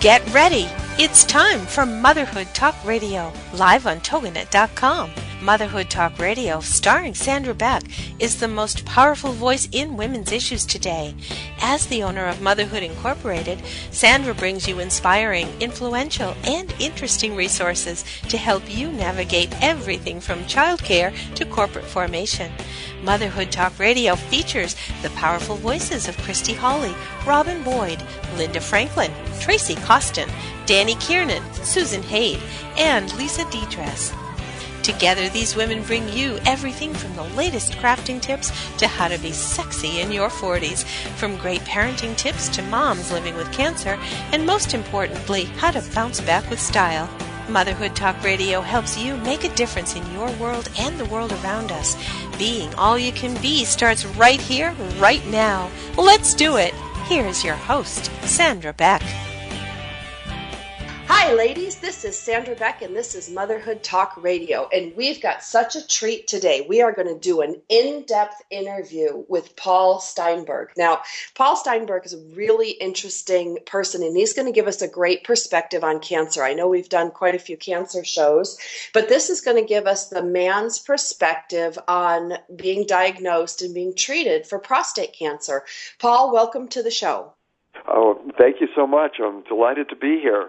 Get ready! It's time for Motherhood Talk Radio, live on Toginet.com. Motherhood Talk Radio, starring Sandra Beck, is the most powerful voice in women's issues today. As the owner of Motherhood Incorporated, Sandra brings you inspiring, influential, and interesting resources to help you navigate everything from childcare to corporate formation. Motherhood Talk Radio features the powerful voices of Christy Hawley, Robin Boyd, Linda Franklin, Tracy Costin, Danny Kiernan, Susan Haid, and Lisa Dedress. Together, these women bring you everything from the latest crafting tips to how to be sexy in your 40s, from great parenting tips to moms living with cancer, and most importantly, how to bounce back with style. Motherhood Talk Radio helps you make a difference in your world and the world around us. Being all you can be starts right here, right now. Let's do it. Here is your host, Sandra Beck. Hi ladies, this is Sandra Beck and this is Motherhood Talk Radio, and we've got such a treat today. We are going to do an in-depth interview with Paul Steinberg. Now, Paul Steinberg is a really interesting person, and he's going to give us a great perspective on cancer. I know we've done quite a few cancer shows, but this is going to give us the man's perspective on being diagnosed and being treated for prostate cancer. Paul, welcome to the show. Oh, thank you so much. I'm delighted to be here.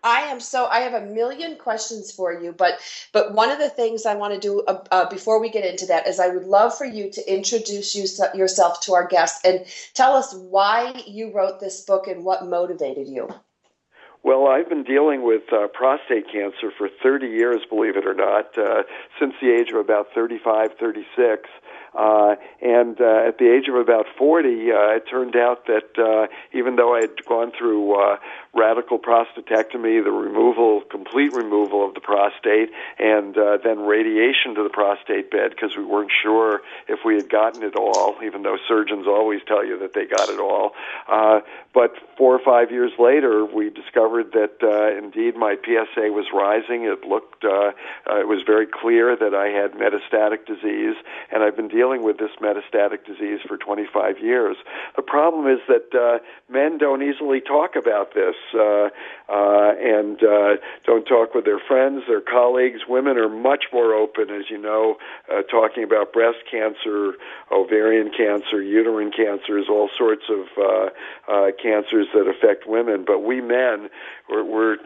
I have a million questions for you, but one of the things I want to do before we get into that is I would love for you to introduce yourself to our guest and tell us why you wrote this book and what motivated you. Well, I've been dealing with prostate cancer for 30 years, believe it or not, since the age of about 35, 36. And at the age of about 40, it turned out that even though I had gone through radical prostatectomy, the complete removal of the prostate, and then radiation to the prostate bed because we weren't sure if we had gotten it all, even though surgeons always tell you that they got it all. But 4 or 5 years later, we discovered that indeed my PSA was rising. It was very clear that I had metastatic disease, and I've been dealing with this metastatic disease for 25 years. The problem is that men don't easily talk about this and don't talk with their friends, their colleagues. Women are much more open, as you know, talking about breast cancer, ovarian cancer, uterine cancers, all sorts of cancers that affect women. But we men, we're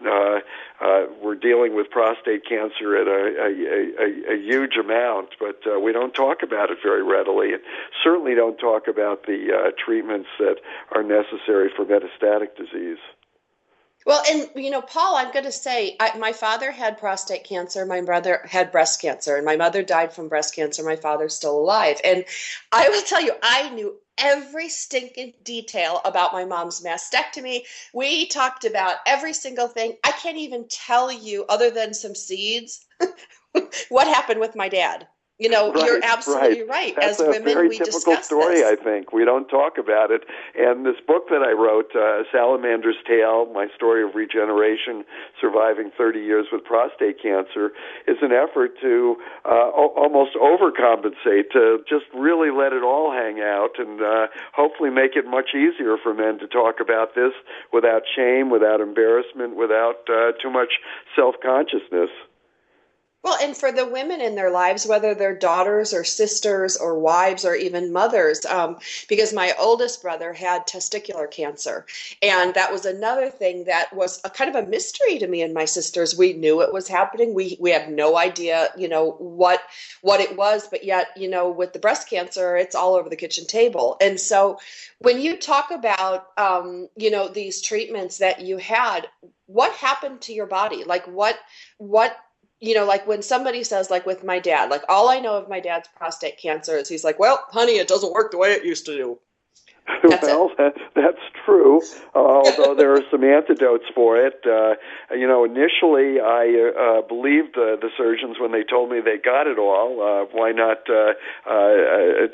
dealing with prostate cancer at a huge amount, but we don't talk about it very readily, and certainly don't talk about the treatments that are necessary for metastatic disease. Well, and, Paul, I'm going to say, my father had prostate cancer, my brother had breast cancer, and my mother died from breast cancer. My father's still alive. And I will tell you, I knew every stinking detail about my mom's mastectomy. We talked about every single thing. I can't even tell you, other than some seeds, what happened with my dad. You're absolutely right. That's As women, we discuss this. That's a very typical story, this. I think. We don't talk about it. And this book that I wrote, Salamander's Tale, My Story of Regeneration, Surviving 30 Years with Prostate Cancer, is an effort to almost overcompensate, to just really let it all hang out and hopefully make it much easier for men to talk about this without shame, without embarrassment, without too much self-consciousness. Well, and for the women in their lives, whether they're daughters or sisters or wives or even mothers, because my oldest brother had testicular cancer. And that was another thing that was a kind of a mystery to me and my sisters. We knew it was happening. We had no idea, what it was. But yet, with the breast cancer, it's all over the kitchen table. And so when you talk about, these treatments that you had, what happened to your body? Like what like when somebody says, like with my dad, like all I know of my dad's prostate cancer is he's like, well, honey, it doesn't work the way it used to do. That's true, although there are some antidotes for it. Initially I believed the surgeons when they told me they got it all. Why not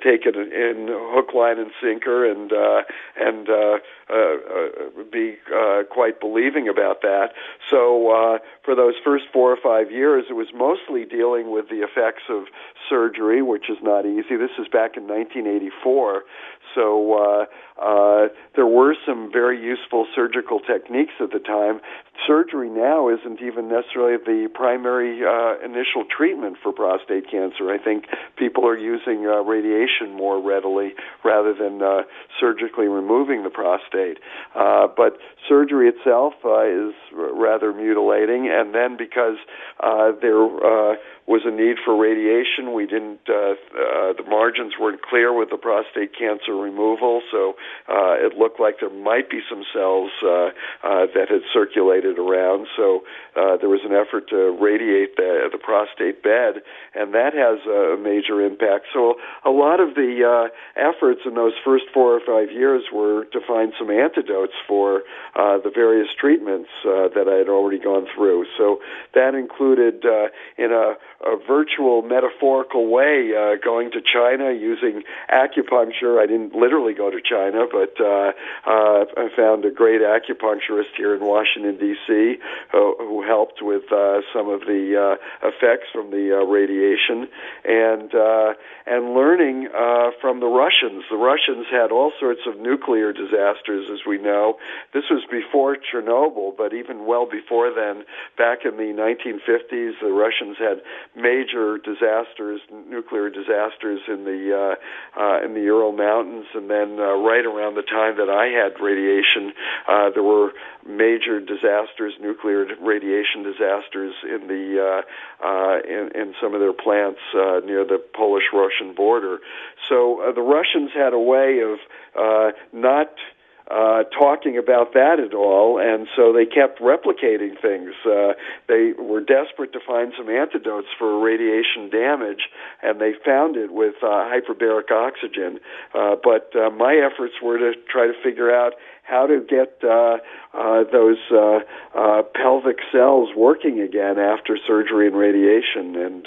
take it in hook, line, and sinker and be quite believing about that. So for those first 4 or 5 years, it was mostly dealing with the effects of surgery, which is not easy. This is back in 1984. So there were some very useful surgical techniques at the time. Surgery now isn't even necessarily the primary initial treatment for prostate cancer. I think people are using radiation more readily rather than surgically removing the prostate. But surgery itself is rather mutilating, and then because there was a need for radiation, we didn't. The margins weren't clear with the prostate cancer removal, so it looked like there might be some cells that had circulated around. So there was an effort to radiate the prostate bed, and that has a major impact. So a lot of the efforts in those first 4 or 5 years were to find some antidotes for the various treatments that I had already gone through. So that included, in a virtual, metaphorical way, going to China using acupuncture. I didn't literally go to China, but I found a great acupuncturist here in Washington, D.C., who helped with some of the effects from the radiation, and learning from the Russians. The Russians had all sorts of nuclear disasters, as we know. This was before Chernobyl, but even well before then, back in the 1950s, the Russians had major disasters, nuclear disasters in the Ural Mountains, and then right around the time that I had radiation, there were major disasters, nuclear radiation disasters in the in some of their plants near the Polish-Russian border. So the Russians had a way of not talking about that at all, and so they kept replicating things. They were desperate to find some antidotes for radiation damage, and they found it with hyperbaric oxygen. But my efforts were to try to figure out how to get those pelvic cells working again after surgery and radiation, and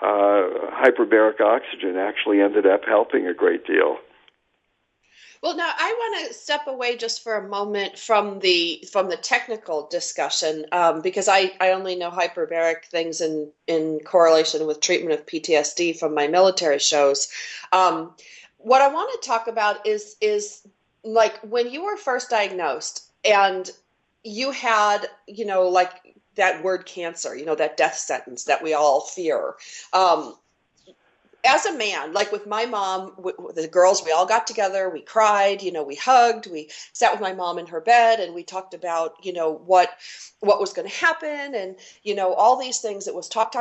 hyperbaric oxygen actually ended up helping a great deal. Well, now I want to step away just for a moment from the technical discussion, because I only know hyperbaric things in correlation with treatment of PTSD from my military shows. What I want to talk about is like when you were first diagnosed and you had, like that word cancer, that death sentence that we all fear. As a man, like with my mom, the girls, we all got together, we cried, we hugged, we sat with my mom in her bed, and we talked about, what was going to happen, and, all these things. It was talk.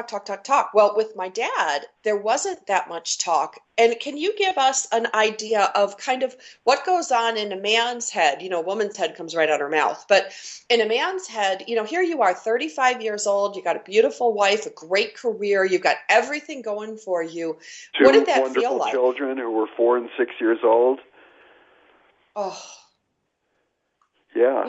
Well, with my dad, there wasn't that much talk. And can you give us an idea of kind of what goes on in a man's head? A woman's head comes right out her mouth. But in a man's head, here you are, 35 years old. You got a beautiful wife, a great career. You've got everything going for you. What did that feel like? 2 wonderful children who were 4 and 6 years old. Oh. Yeah.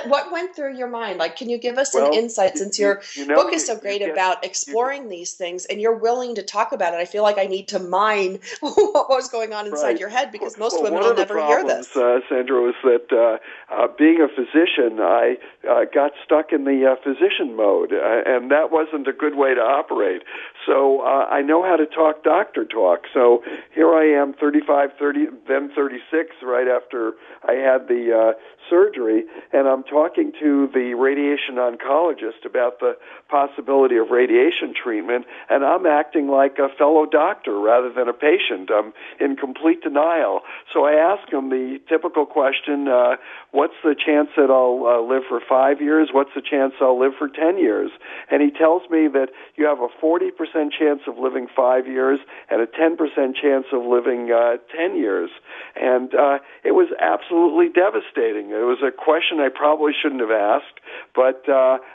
What went through your mind? Like, can you give us an insight, since your book is so great about exploring these things, and you're willing to talk about it? I feel like I need to mine what was going on inside your head, because most women will never hear this. Sandra, was that being a physician, I got stuck in the physician mode, and that wasn't a good way to operate. So I know how to talk doctor talk. So here I am, 35, 30, then 36, right after I had the surgery, and I'm talking to the radiation oncologist about the possibility of radiation treatment, and I'm acting like a fellow doctor rather than a patient. I'm in complete denial. So I ask him the typical question, what's the chance that I'll live for 5 years? What's the chance I'll live for 10 years? And he tells me that you have a 40% chance of living 5 years and a 10% chance of living 10 years. And it was absolutely devastating. It was a question I probably shouldn't have asked, but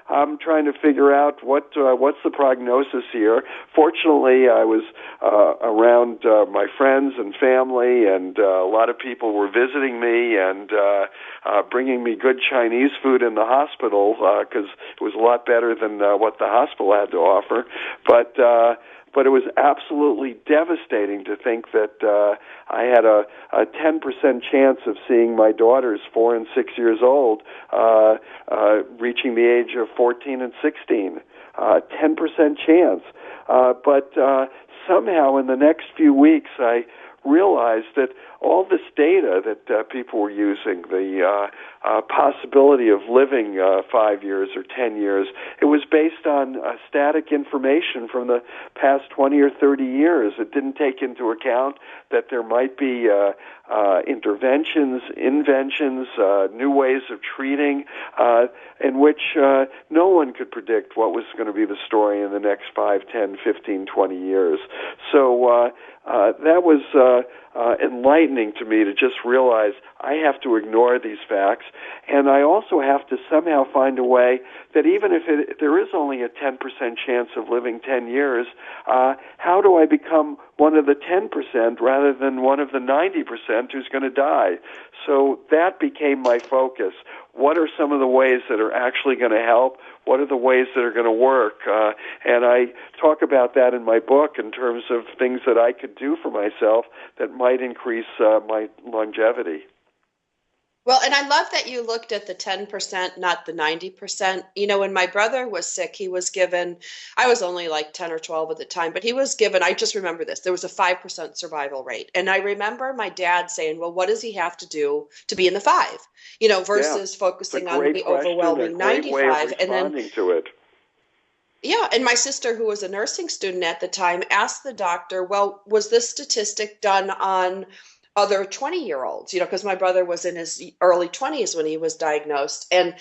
I'm trying to figure out what's the prognosis here. Fortunately, I was around my friends and family, and a lot of people were visiting me and bringing me good Chinese food in the hospital, because it was a lot better than what the hospital had to offer. But it was absolutely devastating to think that I had a 10% chance of seeing my daughters, 4 and 6 years old, reaching the age of 14 and 16. 10% chance. But somehow in the next few weeks, I realized that all this data that people were using, the possibility of living 5 years or 10 years, it was based on static information from the past 20 or 30 years. It didn't take into account that there might be interventions, inventions, new ways of treating, in which no one could predict what was going to be the story in the next 5, 10, 15, 20 years. So that was enlightening to me to just realize I have to ignore these facts, and I also have to somehow find a way that even if there is only a 10% chance of living 10 years, how do I become one of the 10% rather than one of the 90% who's going to die? So that became my focus. What are some of the ways that are actually going to help? What are the ways that are going to work? And I talk about that in my book in terms of things that I could do for myself that might increase my longevity. Well, and I love that you looked at the 10%, not the 90%. You know, when my brother was sick, he was given, I was only like 10 or 12 at the time, but he was given, I just remember this, there was a 5% survival rate. And I remember my dad saying, well, what does he have to do to be in the 5? You know, versus focusing on the overwhelming 95. And then to it. Yeah, and my sister, who was a nursing student at the time, asked the doctor, well, was this statistic done on other 20-year-olds? You know, because my brother was in his early 20s when he was diagnosed. And,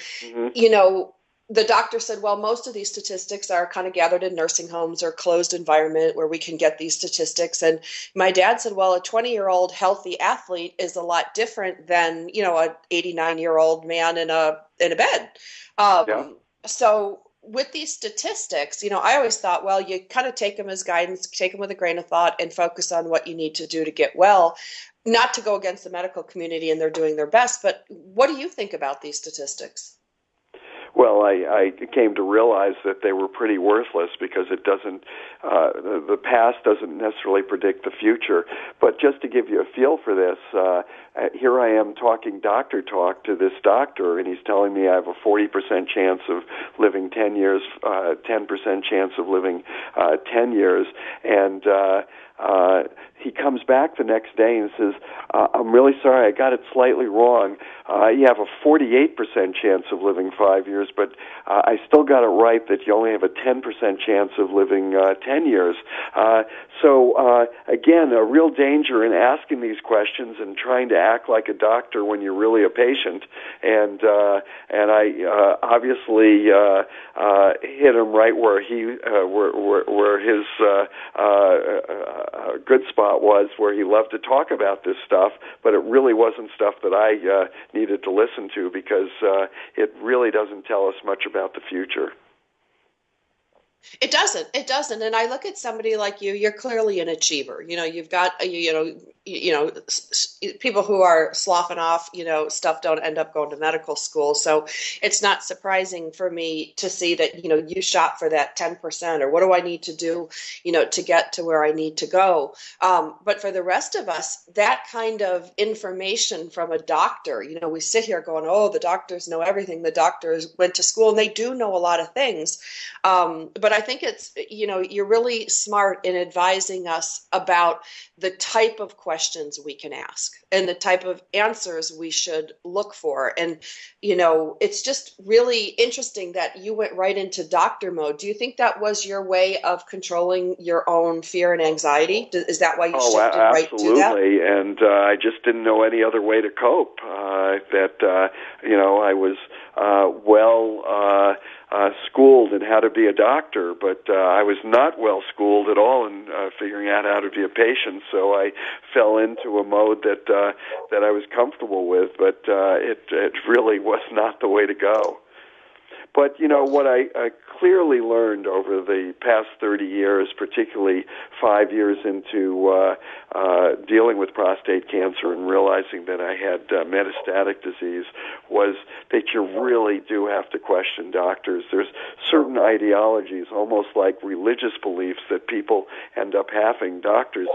you know, the doctor said, well, most of these statistics are kind of gathered in nursing homes or closed environment where we can get these statistics. And my dad said, well, a 20-year-old healthy athlete is a lot different than, you know, an 89-year-old man in a bed. So with these statistics, you know, I always thought, well, you kind of take them as guidance, take them with a grain of thought, and focus on what you need to do to get well, not to go against the medical community, and they're doing their best. But what do you think about these statistics? Well, I came to realize that they were pretty worthless because it doesn't, the past doesn't necessarily predict the future. But just to give you a feel for this, here I am talking doctor talk to this doctor, and he's telling me I have a 40% chance of living 10 years, 10% chance of living 10 years, and he comes back the next day and says, I'm really sorry, I got it slightly wrong. You have a 48% chance of living 5 years, but I still got it right that you only have a 10% chance of living 10 years. So again, a real danger in asking these questions and trying to act like a doctor when you're really a patient. And I obviously hit him right where where his good spot was, where he loved to talk about this stuff, but it really wasn't stuff that I needed to listen to because it really doesn't tell us much about the future. It doesn't. And I look at somebody like you, you're clearly an achiever. You know, you've got, people who are sloughing off, stuff don't end up going to medical school. So it's not surprising for me to see that, you shot for that 10%, or what do I need to do, to get to where I need to go. But for the rest of us, that kind of information from a doctor, we sit here going, oh, the doctors know everything. The doctors went to school and they do know a lot of things. But I think it's, you're really smart in advising us about the type of questions we can ask and the type of answers we should look for. And, it's just really interesting that you went right into doctor mode. Do you think that was your way of controlling your own fear and anxiety? Is that why you shifted right to that? Absolutely. And I just didn't know any other way to cope. I was schooled in how to be a doctor, but I was not well schooled at all in figuring out how to be a patient. So I fell into a mode that I was comfortable with, but it really was not the way to go. But, what I clearly learned over the past 30 years, particularly 5 years into dealing with prostate cancer and realizing that I had metastatic disease, was that you really do have to question doctors. There's certain ideologies, almost like religious beliefs, that people end up having, doctors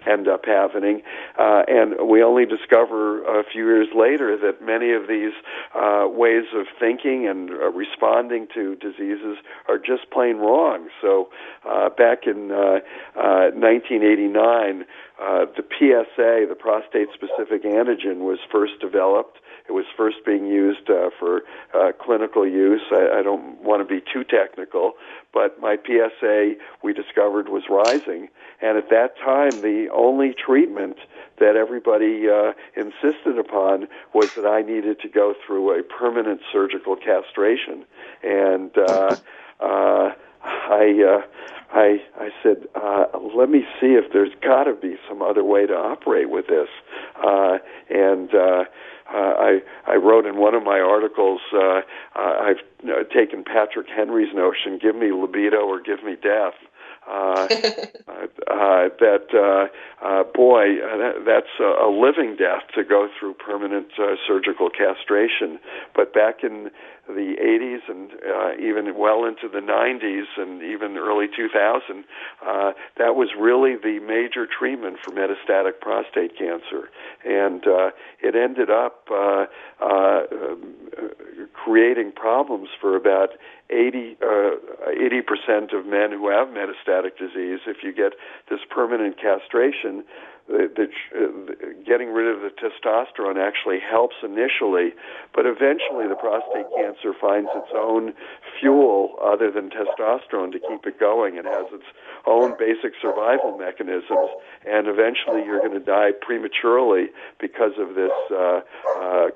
end up having, and we only discover a few years later that many of these ways of thinking and responding to diseases are just plain wrong. So back in 1989, the PSA, the prostate-specific antigen, was first developed. It was first being used for clinical use. I don't want to be too technical, but my PSA, we discovered, was rising. And at that time, the only treatment that everybody insisted upon was that I needed to go through a permanent surgical castration. And I said, let me see if there's got to be some other way to operate with this. I wrote in one of my articles, I've taken Patrick Henry's notion, give me libido or give me death. That's a living death to go through permanent surgical castration. But back in the 80s and even well into the 90s and even early 2000, that was really the major treatment for metastatic prostate cancer. And it ended up creating problems for about 80% of men who have metastatic disease. If you get this permanent castration, getting rid of the testosterone actually helps initially, but eventually the prostate cancer finds its own fuel other than testosterone to keep it going. It has its own basic survival mechanisms, and eventually you're going to die prematurely because of this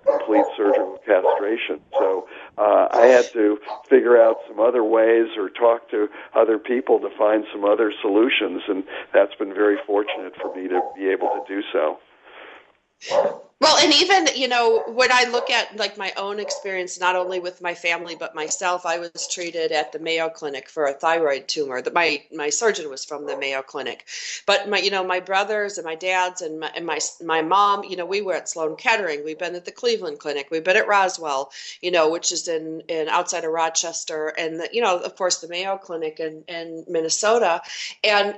complete surgical castration. So I had to figure out some other ways or talk to other people to find some other solutions, and that's been very fortunate for me to be able to do so. Well, and even, when I look at like my own experience, not only with my family, but myself, I was treated at the Mayo Clinic for a thyroid tumor. My surgeon was from the Mayo Clinic, but my brothers and my dads and my mom, we were at Sloan Kettering. We've been at the Cleveland Clinic. We've been at Roswell, which is in outside of Rochester, and of course the Mayo Clinic in Minnesota. And,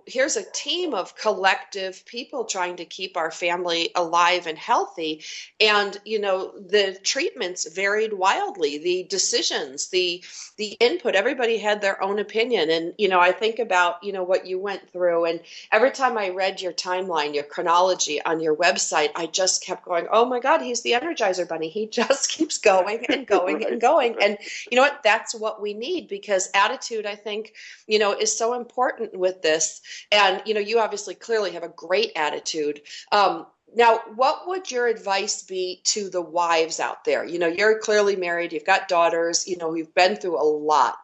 here's a team of collective people trying to keep our family alive and healthy. And, the treatments varied wildly, the decisions, the input, everybody had their own opinion. And, I think about, what you went through. And every time I read your timeline, your chronology on your website, I just kept going, oh my God, he's the Energizer Bunny. He just keeps going and going right. and going. And you know what? That's what we need, because attitude, I think, is so important with this. And, you obviously clearly have a great attitude. Now, what would your advice be to the wives out there? You're clearly married, you've got daughters, you've been through a lot.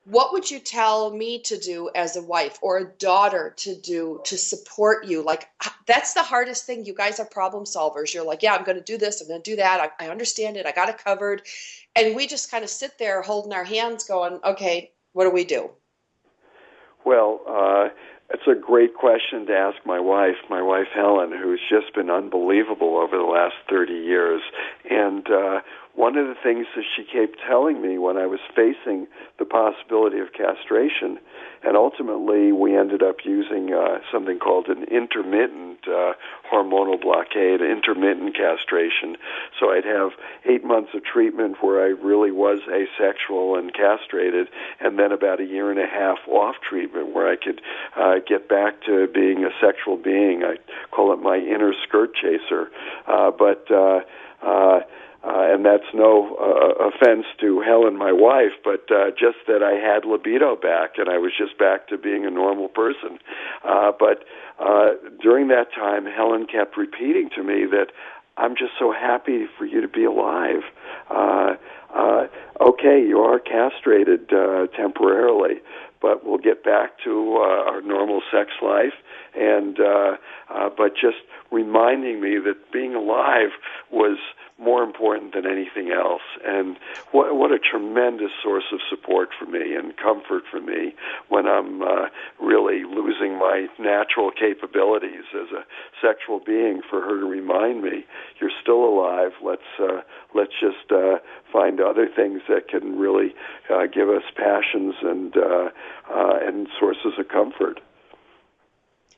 What would you tell me to do as a wife or a daughter to do to support you? Like, that's the hardest thing. You guys are problem solvers. You're like, yeah, I'm going to do this. I'm going to do that. I understand it. I got it covered. And we just kind of sit there holding our hands going, okay, what do we do? Well, it's a great question to ask my wife Helen, who's just been unbelievable over the last 30 years. And one of the things that she kept telling me when I was facing the possibility of castration, and ultimately we ended up using something called an intermittent hormonal blockade, intermittent castration. So I'd have 8 months of treatment where I really was asexual and castrated, and then about a year and a half off treatment where I could get back to being a sexual being. I call it my inner skirt chaser. And that's no offense to Helen, my wife, but just that I had libido back and I was just back to being a normal person. But during that time, Helen kept repeating to me that I'm just so happy for you to be alive. Okay, you are castrated temporarily, but we'll get back to our normal sex life. And but just reminding me that being alive was more important than anything else. And what a tremendous source of support for me and comfort for me when I'm really losing my natural capabilities as a sexual being, for her to remind me, you're still alive. Let's just find other things that can really give us passions and sources of comfort.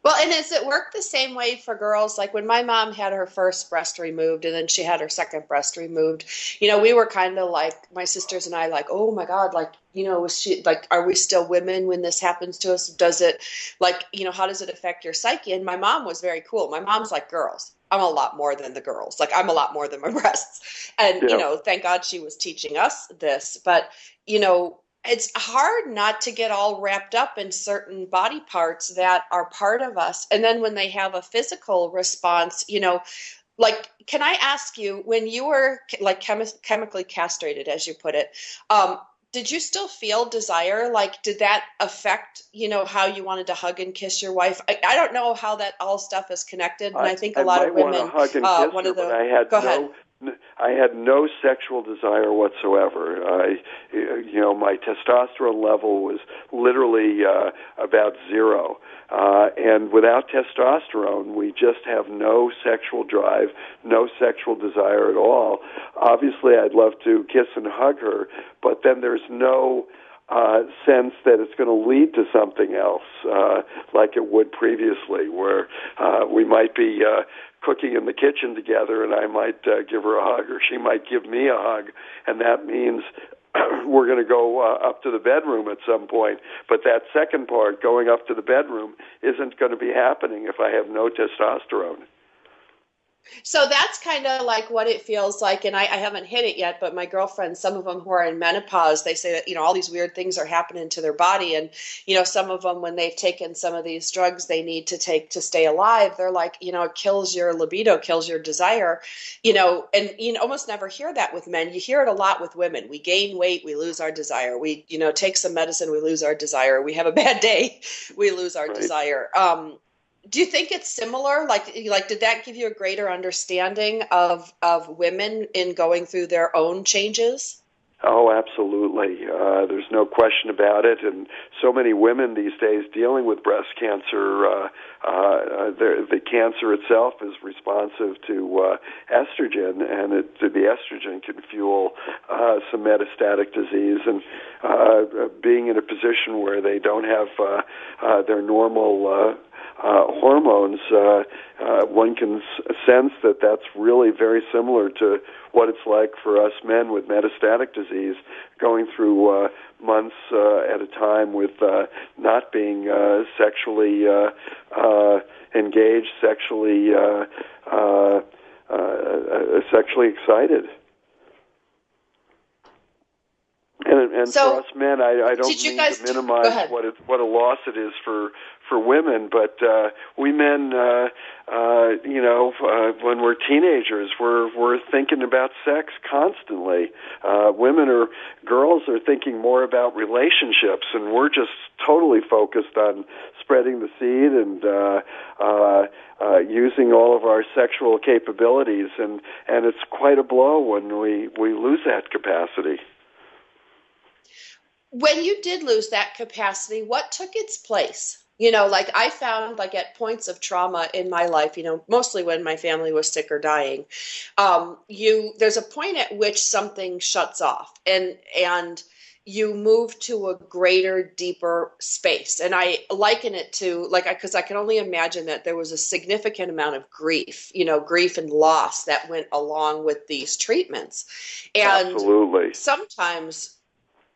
Well, and does it work the same way for girls? Like when my mom had her first breast removed and then she had her second breast removed, we were kind of like, my sisters and I, like, oh my God, like, was she like, are we still women when this happens to us? Does it, like, how does it affect your psyche? And my mom was very cool. My mom's like, girls, I'm a lot more than the girls. Like, I'm a lot more than my breasts. And, Yeah. thank God she was teaching us this. But, it's hard not to get all wrapped up in certain body parts that are part of us. And then when they have a physical response, like, can I ask you, when you were like chemically castrated, as you put it, did you still feel desire? Like, did that affect, how you wanted to hug and kiss your wife? I don't know how that all stuff is connected. And I think a lot of women, want to hug and kiss her, but I had no sexual desire whatsoever. My testosterone level was literally about zero. And without testosterone, we just have no sexual drive, no sexual desire at all. Obviously, I'd love to kiss and hug her, but then there's no sense that it's going to lead to something else, like it would previously, where we might be cooking in the kitchen together, and I might give her a hug, or she might give me a hug, and that means we're going to go up to the bedroom at some point. But that second part, going up to the bedroom, isn't going to be happening if I have no testosterone. So that's kind of like what it feels like. And I haven't hit it yet, but my girlfriends, some of them who are in menopause, they say that, all these weird things are happening to their body. And, some of them, when they've taken some of these drugs they need to take to stay alive, they're like, it kills your libido, kills your desire, and you almost never hear that with men. You hear it a lot with women. We gain weight, we lose our desire. We, take some medicine, we lose our desire. We have a bad day, we lose our desire. Do you think it's similar? Like, did that give you a greater understanding of women in going through their own changes? Oh, absolutely. There's no question about it. And so many women these days dealing with breast cancer, the cancer itself is responsive to estrogen, and the estrogen can fuel some metastatic disease. And being in a position where they don't have their normal hormones, one can sense that that's really very similar to what it's like for us men with metastatic disease, going through months at a time with not being sexually engaged, sexually excited. And so, for us men, I don't mean to minimize what a loss it is for women, but we men, when we're teenagers, we're thinking about sex constantly. Girls are thinking more about relationships, and we're just totally focused on spreading the seed and using all of our sexual capabilities, and it's quite a blow when we lose that capacity. When you did lose that capacity, what took its place? Like I found, like at points of trauma in my life, mostly when my family was sick or dying, there's a point at which something shuts off and you move to a greater, deeper space. And I liken it to because I can only imagine that there was a significant amount of grief, grief and loss that went along with these treatments. And absolutely. Sometimes,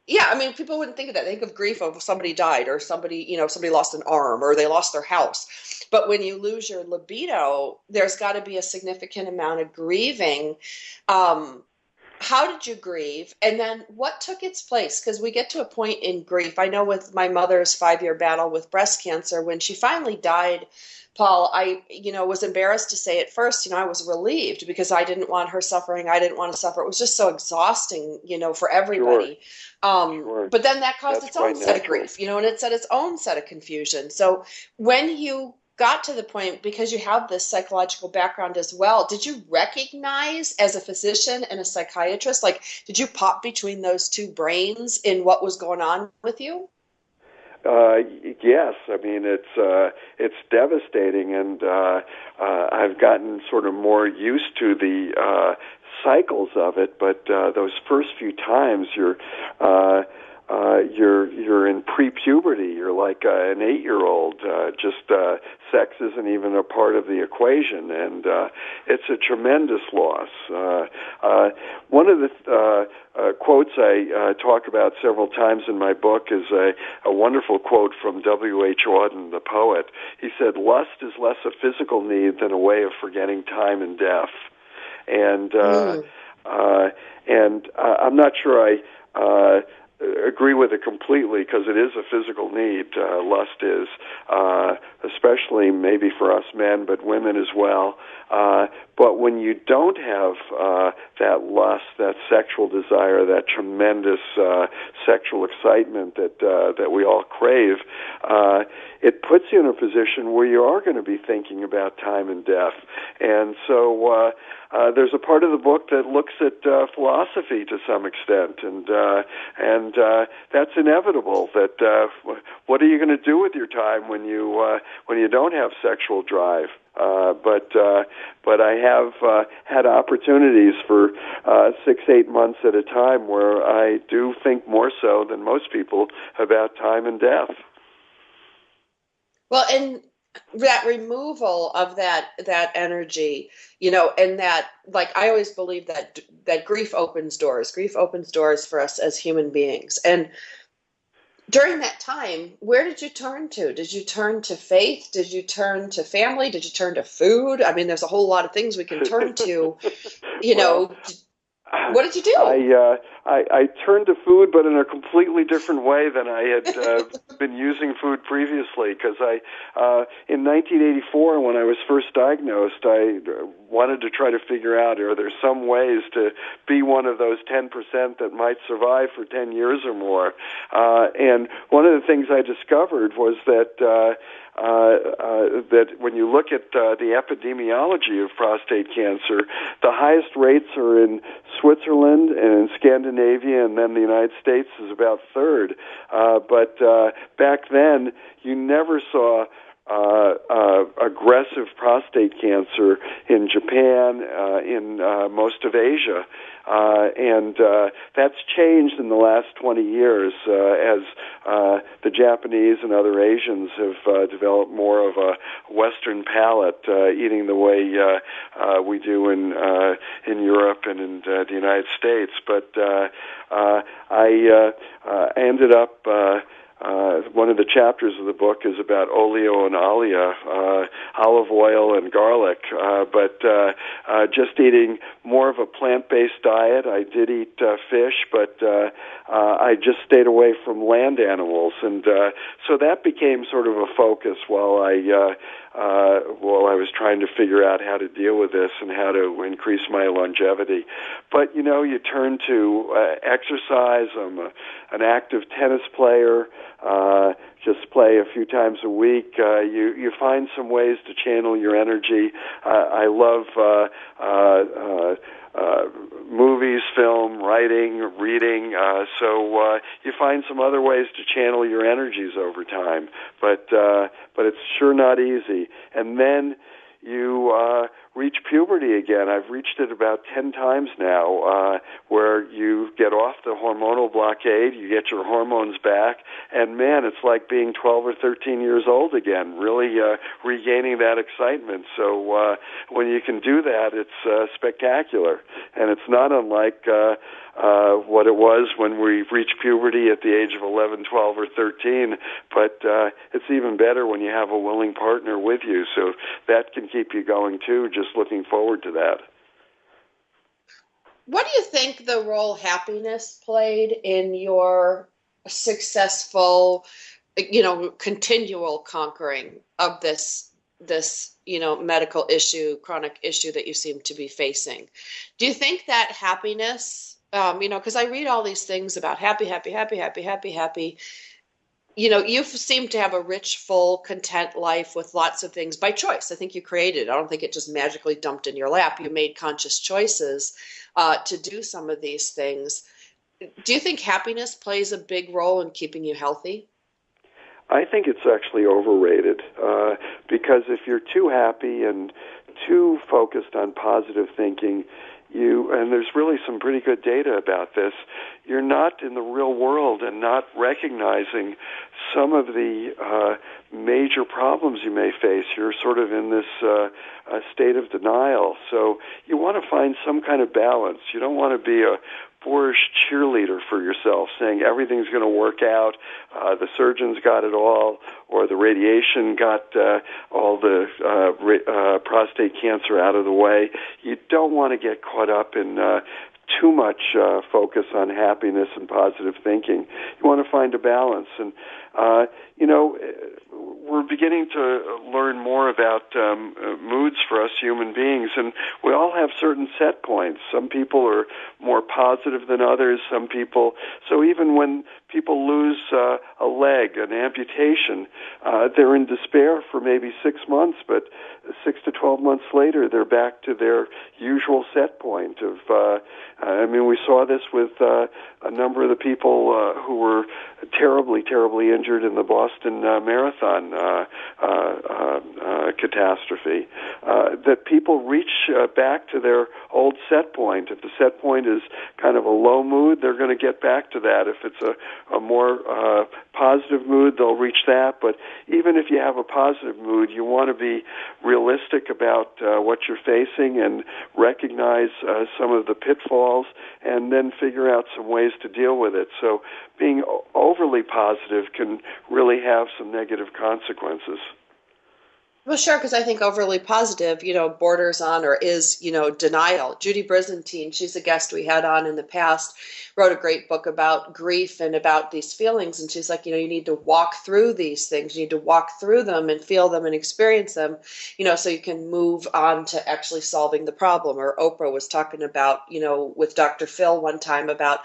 yeah, I mean, people wouldn't think of that. They think of grief of somebody died or somebody lost an arm or they lost their house. But when you lose your libido, there's got to be a significant amount of grieving. How did you grieve? And then what took its place? Because we get to a point in grief. I know with my mother's 5-year battle with breast cancer, when she finally died, Paul, I, was embarrassed to say at first, I was relieved because I didn't want her suffering. I didn't want to suffer. It was just so exhausting, for everybody. Sure. But then that caused its own set of grief, and it set its own set of confusion. So when you got to the point, because you have this psychological background as well, did you recognize as a physician and a psychiatrist, did you pop between those two brains in what was going on with you? Yes, I mean it's devastating, and I've gotten sort of more used to the cycles of it. But those first few times, you're in pre-puberty. You're like an 8-year-old. Sex isn't even a part of the equation, and it's a tremendous loss. One of the quotes I talk about several times in my book is a wonderful quote from W.H. Auden, the poet. He said, "Lust is less a physical need than a way of forgetting time and death." And I'm not sure I agree with it completely, because it is a physical need. Lust is, especially maybe for us men, but women as well. But when you don't have that lust, that sexual desire, that tremendous sexual excitement that we all crave, it puts you in a position where you are going to be thinking about time and death. And so there's a part of the book that looks at philosophy to some extent, and that's inevitable. That what are you going to do with your time when you don't have sexual drive? But I have had opportunities for 6-8 months at a time where I do think more so than most people about time and death. Well, and that removal of that energy, and that, like, I always believe that grief opens doors. Grief opens doors for us as human beings. And during that time, where did you turn to? Did you turn to faith? Did you turn to family? Did you turn to food? I mean, there's a whole lot of things we can turn to. What did you do? I turned to food, but in a completely different way than I had been using food previously. Because in 1984, when I was first diagnosed, I wanted to try to figure out, are there some ways to be one of those 10% that might survive for 10 years or more? And one of the things I discovered was that when you look at the epidemiology of prostate cancer, the highest rates are in Switzerland and in Scandinavia, and then the United States is about third. But back then, you never saw aggressive prostate cancer in Japan, in most of Asia. And that's changed in the last 20 years as the Japanese and other Asians have developed more of a Western palate, eating the way we do in Europe and in the United States. But I ended up one of the chapters of the book is about oleo and alia, olive oil and garlic, but just eating more of a plant-based diet. I did eat fish, but I just stayed away from land animals, and so that became sort of a focus while I was trying to figure out how to deal with this and how to increase my longevity. But, you turn to exercise. I'm an active tennis player, just play a few times a week. You find some ways to channel your energy. I love movies, film, writing, reading. So you find some other ways to channel your energies over time. But it's sure not easy. And then you reach puberty again. I've reached it about 10 times now, where you get off the hormonal blockade, you get your hormones back, and man, it's like being 12 or 13 years old again, really regaining that excitement. So when you can do that, it's spectacular, and it's not unlike what it was when we reached puberty at the age of 11, 12, or 13, but it's even better when you have a willing partner with you, so that can keep you going too, just looking forward to that. What do you think the role happiness played in your successful, continual conquering of this medical issue, chronic issue that you seem to be facing? Do you think that happiness, because I read all these things about happy, you seem to have a rich, full, content life with lots of things by choice. I think you created it. I don't think it just magically dumped in your lap. You made conscious choices to do some of these things. Do you think happiness plays a big role in keeping you healthy? I think it's actually overrated, because if you're too happy and too focused on positive thinking, and there's really some pretty good data about this, you're not in the real world and not recognizing some of the major problems you may face. You're sort of in this state of denial. So you want to find some kind of balance. You don't want to be a boorish cheerleader for yourself, saying everything's going to work out, the surgeons got it all, or the radiation got all the prostate cancer out of the way. You don't want to get caught up in too much focus on happiness and positive thinking. You want to find a balance. And, we're beginning to learn more about moods for us human beings, and we all have certain set points. Some people are more positive than others. Some people, so even when people lose a leg, an amputation, they're in despair for maybe 6 months, but 6 to 12 months later, they're back to their usual set point of, we saw this with a number of the people who were terribly, terribly injured in the Boston Marathon catastrophe, that people reach back to their old set point. If the set point is kind of a low mood, they're going to get back to that. If it's a more positive mood, they'll reach that. But even if you have a positive mood, you want to be realistic about what you're facing and recognize some of the pitfalls and then figure out some ways to deal with it. So being overly positive can really have some negative consequences. Well, sure, because I think overly positive, borders on or is, denial. Judy Brizantine, she's a guest we had on in the past, wrote a great book about grief and about these feelings. And she's like, you need to walk through these things. You need to walk through them and feel them and experience them, so you can move on to actually solving the problem. Or Oprah was talking about, with Dr. Phil one time about,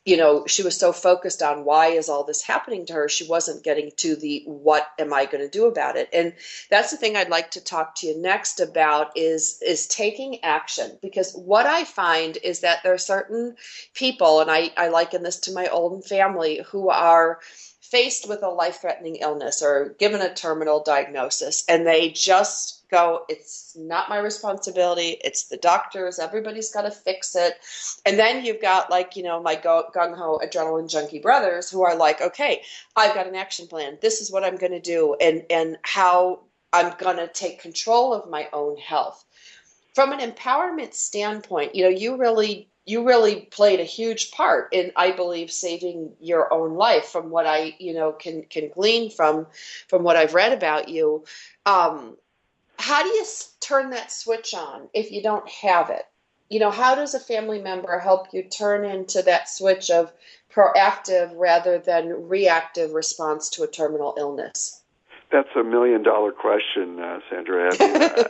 she was so focused on why is all this happening to her, she wasn't getting to the what am I going to do about it. And that's the thing I'd like to talk to you next about is taking action. Because what I find is that there are certain people, and I liken this to my own family, who are faced with a life-threatening illness or given a terminal diagnosis, and they just go, it's not my responsibility, it's the doctors, everybody's got to fix it. And then you've got my gung-ho adrenaline junkie brothers who are like, okay, I've got an action plan. This is what I'm going to do and how I'm going to take control of my own health. From an empowerment standpoint, you really played a huge part in, I believe, saving your own life from what I, can glean from what I've read about you. How do you turn that switch on if you don't have it? How does a family member help you turn into that switch of proactive rather than reactive response to a terminal illness? That's $1 million question, Sandra.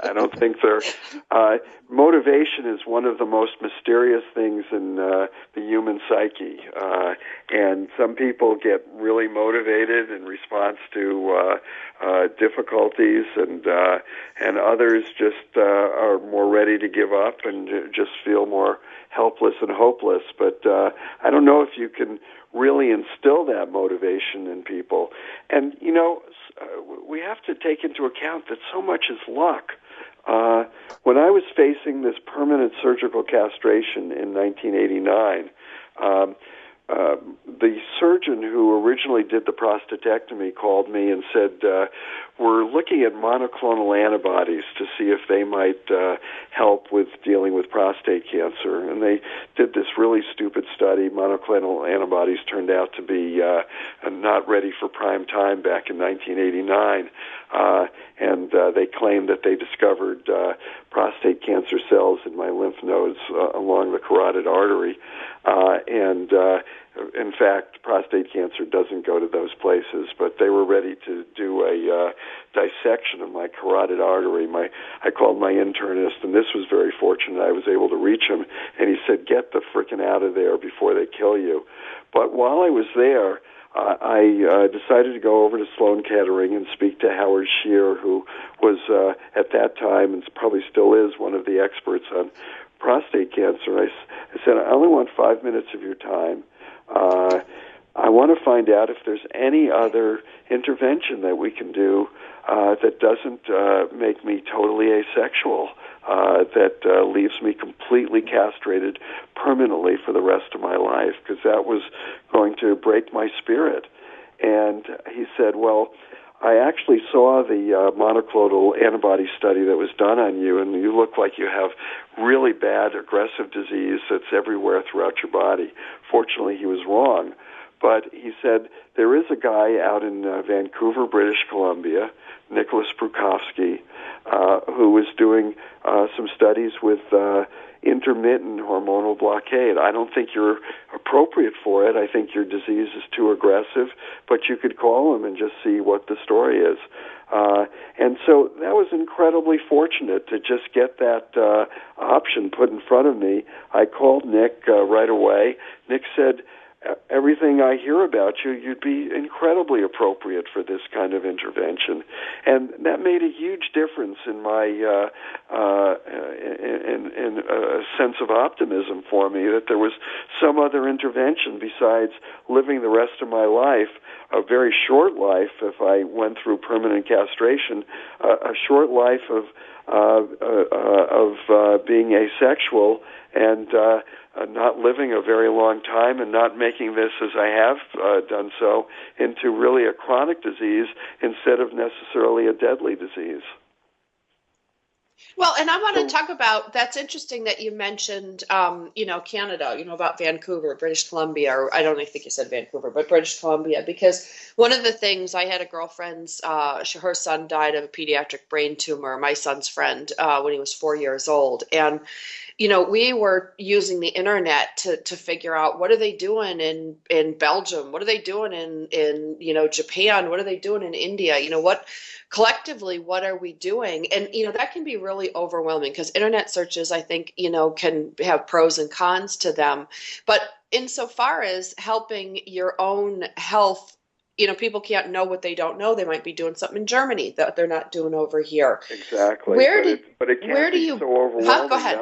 I don't think motivation is one of the most mysterious things in the human psyche. And some people get really motivated in response to difficulties, and others just are more ready to give up and just feel more helpless and hopeless. But I don't know if you can really instill that motivation in people. And, we have to take into account that so much is luck. When I was facing this permanent surgical castration in 1989, the surgeon who originally did the prostatectomy called me and said, we're looking at monoclonal antibodies to see if they might help with dealing with prostate cancer. And they did this really stupid study. Monoclonal antibodies turned out to be not ready for prime time back in 1989. And they claimed that they discovered prostate cancer cells in my lymph nodes along the carotid artery. In fact, prostate cancer doesn't go to those places, but they were ready to do a dissection of my carotid artery. I called my internist, and this was very fortunate. I was able to reach him, and he said, get the frickin' out of there before they kill you. But while I was there, I decided to go over to Sloan Kettering and speak to Howard Shear, who was at that time, and probably still is, one of the experts on prostate cancer. I said, I only want 5 minutes of your time. I want to find out if there's any other intervention that we can do that doesn't make me totally asexual, that leaves me completely castrated permanently for the rest of my life, because that was going to break my spirit. And he said, well, I actually saw the monoclonal antibody study that was done on you, and you look like you have really bad aggressive disease that's everywhere throughout your body. Fortunately, he was wrong. But he said, there is a guy out in Vancouver, British Columbia, Nicholas Prukowski, who was doing some studies with intermittent hormonal blockade. I don't think you're appropriate for it. I think your disease is too aggressive, but you could call him and just see what the story is. And so that was incredibly fortunate to just get that option put in front of me. I called Nick right away. Nick said, everything I hear about you, you'd be incredibly appropriate for this kind of intervention. And that made a huge difference in my in a sense of optimism for me, that there was some other intervention besides living the rest of my life, a very short life if I went through permanent castration, a short life of being asexual and not living a very long time and not making this, as I have done so, into really a chronic disease instead of necessarily a deadly disease. Well, and I want to talk about, that's interesting that you mentioned, Canada, about Vancouver, British Columbia, or I don't think you said Vancouver, but British Columbia, because one of the things, I had a girlfriend's, her son died of a pediatric brain tumor, my son's friend, when he was 4 years old. And we were using the internet to figure out, what are they doing in Belgium? What are they doing in Japan? What are they doing in India? Collectively, what are we doing? And, that can be really overwhelming, because internet searches, I think, can have pros and cons to them. But insofar as helping your own health, people can't know what they don't know. They might be doing something in Germany that they're not doing over here. Exactly. But it can't be so overwhelming. Go ahead.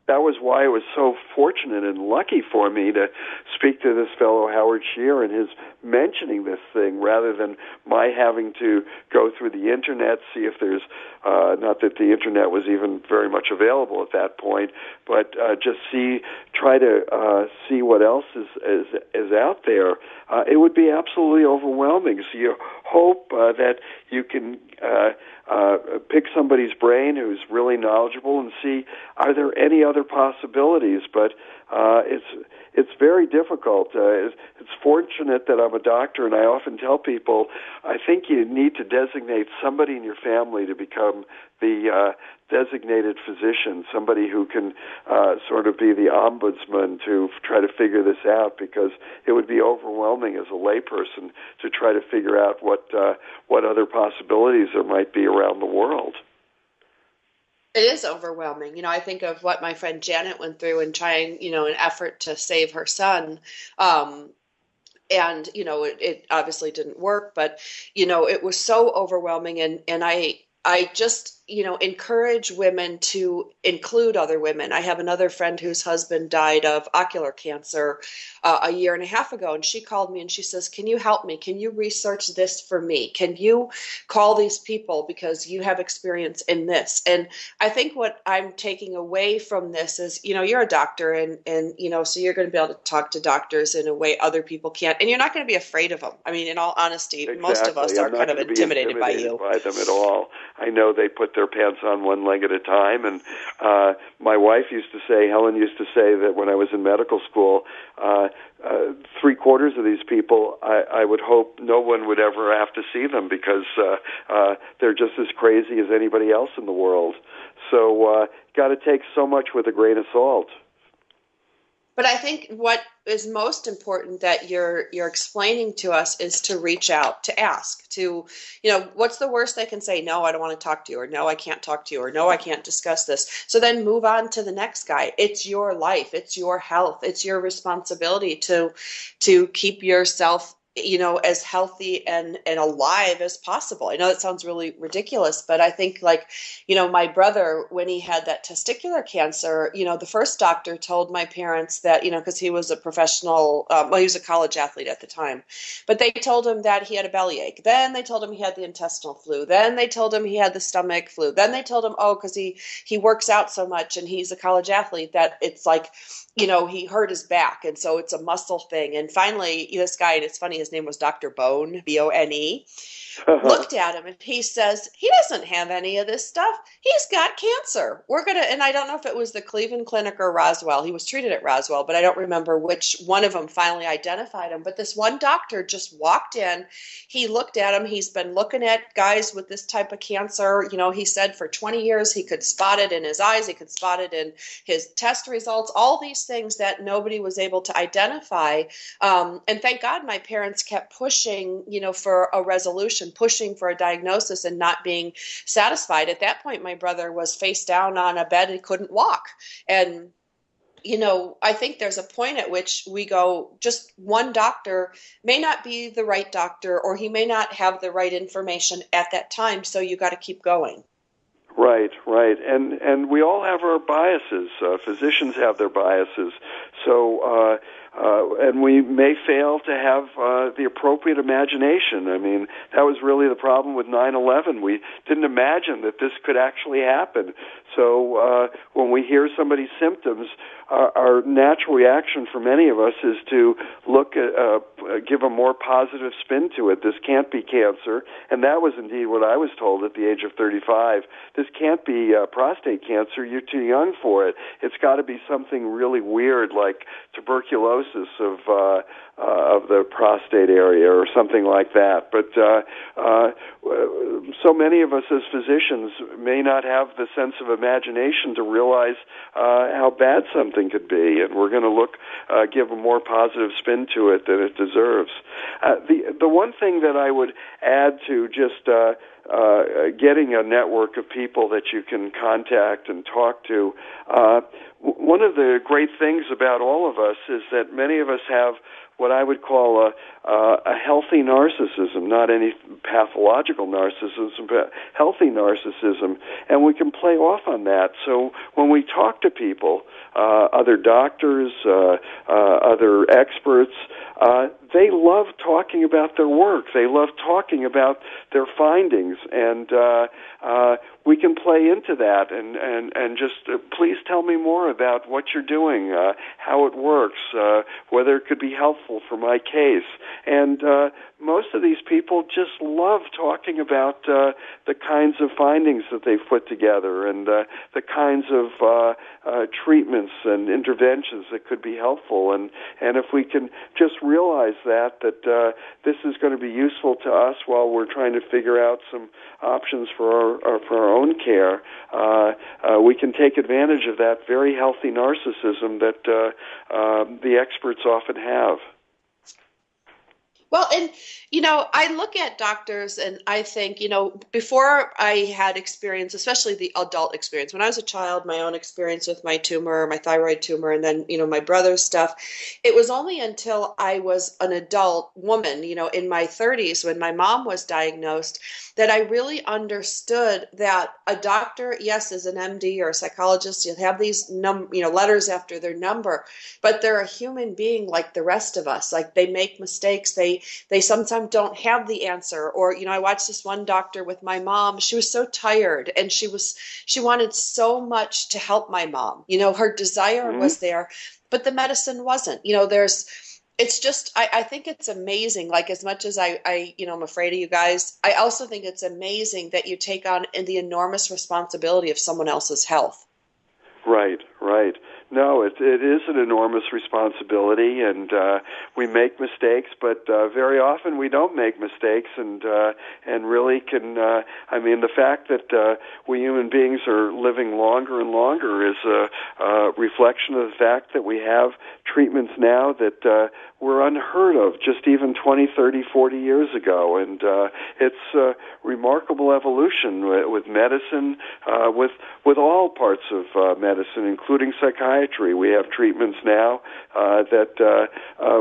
That was why it was so fortunate and lucky for me to speak to this fellow Howard Shear and his mentioning this thing, rather than my having to go through the internet, see if there's, not that the internet was even very much available at that point, but just try to see what else is out there. It would be absolutely overwhelming. So you hope that you can pick somebody's brain who's really knowledgeable and see, are there any other possibilities? But it's very difficult. It's fortunate that I'm a doctor, and I often tell people, I think you need to designate somebody in your family to become the designated physician, somebody who can sort of be the ombudsman to try to figure this out, because it would be overwhelming as a layperson to try to figure out what other possibilities there might be around the world. It is overwhelming. I think of what my friend Janet went through in trying, an effort to save her son. And, it obviously didn't work, but, it was so overwhelming. And I just, encourage women to include other women. I have another friend whose husband died of ocular cancer a year and a half ago, and she called me and she says, can you help me? Can you research this for me? Can you call these people because you have experience in this? And I think what I'm taking away from this is, you're a doctor and so you're going to be able to talk to doctors in a way other people can't, and you're not going to be afraid of them. I mean, in all honesty, exactly. Most of us are kind of intimidated by you. By them at all. I know they put their pants on one leg at a time, and my wife Helen used to say that when I was in medical school, 3/4 of these people, I would hope no one would ever have to see them, because they're just as crazy as anybody else in the world. So got to take so much with a grain of salt. But I think what is most important that you're explaining to us is to reach out, to ask, to, what's the worst they can say? No, I don't want to talk to you, or no, I can't talk to you, or no, I can't discuss this. So then move on to the next guy. It's your life. It's your health. It's your responsibility to keep yourself as healthy and alive as possible. I know that sounds really ridiculous, but I think like, my brother, when he had that testicular cancer, the first doctor told my parents that, because he was a professional, he was a college athlete at the time, but they told him that he had a bellyache. Then they told him he had the intestinal flu. Then they told him he had the stomach flu. Then they told him, because he works out so much and he's a college athlete that it's like, he hurt his back. And so it's a muscle thing. And finally, this guy, and it's funny, his name was Dr. Bone, Bone, looked at him and he says, he doesn't have any of this stuff. He's got cancer. And I don't know if it was the Cleveland Clinic or Roswell. He was treated at Roswell, but I don't remember which one of them finally identified him. But this one doctor just walked in. He looked at him. He's been looking at guys with this type of cancer. He said for 20 years, he could spot it in his eyes. He could spot it in his test results, all these things that nobody was able to identify. And thank God my parents kept pushing, for a resolution, pushing for a diagnosis and not being satisfied. At that point, my brother was face down on a bed and couldn't walk. And, I think there's a point at which we go, just one doctor may not be the right doctor, or he may not have the right information at that time. So you got to keep going. Right. And we all have our biases. Physicians have their biases. So, and we may fail to have the appropriate imagination. I mean, that was really the problem with 9/11. We didn't imagine that this could actually happen. So when we hear somebody's symptoms, our natural reaction for many of us is to look at, give a more positive spin to it. This can't be cancer. And that was indeed what I was told at the age of 35. This can't be prostate cancer. You're too young for it. It's got to be something really weird like tuberculosis of the prostate area or something like that. But so many of us as physicians may not have the sense of imagination to realize how bad something could be, and we're going to give a more positive spin to it than it deserves. The one thing that I would add to just getting a network of people that you can contact and talk to, one of the great things about all of us is that many of us have what I would call a healthy narcissism, not any pathological narcissism, but healthy narcissism, and we can play off on that. So when we talk to people, other doctors, other experts, they love talking about their work. They love talking about their findings, and we can play into that and just please tell me more about what you're doing, how it works, whether it could be helpful for my case. And most of these people just love talking about the kinds of findings that they've put together and the kinds of treatments and interventions that could be helpful. And if we can just realize that this is going to be useful to us while we're trying to figure out some options for our own care, we can take advantage of that very healthy narcissism that the experts often have. Well, and, I look at doctors and I think, before I had experience, especially the adult experience, when I was a child, my own experience with my tumor, my thyroid tumor, and then, my brother's stuff, it was only until I was an adult woman, in my 30s when my mom was diagnosed, that I really understood that a doctor, yes, is an MD or a psychologist, you have these letters after their number, but they're a human being like the rest of us. Like they make mistakes, they sometimes don't have the answer. Or, I watched this one doctor with my mom. She was so tired and she wanted so much to help my mom. Her desire was there, but the medicine wasn't. It's just, I think it's amazing. Like as much as I'm afraid of you guys, I also think it's amazing that you take on the enormous responsibility of someone else's health. Right. No, it is an enormous responsibility, and we make mistakes, but very often we don't make mistakes, and really can. The fact that we human beings are living longer and longer is a reflection of the fact that we have treatments now that were unheard of just even 20, 30, 40 years ago, and it's a remarkable evolution with medicine, with all parts of medicine, including psychiatry. psychiatry. We have treatments now that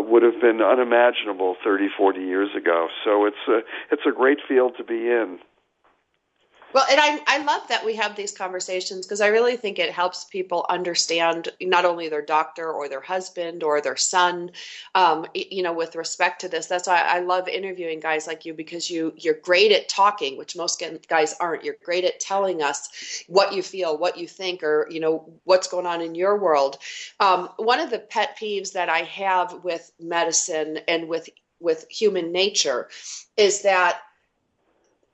would have been unimaginable 30, 40 years ago. So it's a great field to be in. Well, and I love that we have these conversations because I really think it helps people understand not only their doctor or their husband or their son, with respect to this. That's why I love interviewing guys like you, because you're great at talking, which most guys aren't. You're great at telling us what you feel, what you think, or, what's going on in your world. One of the pet peeves that I have with medicine and with human nature is that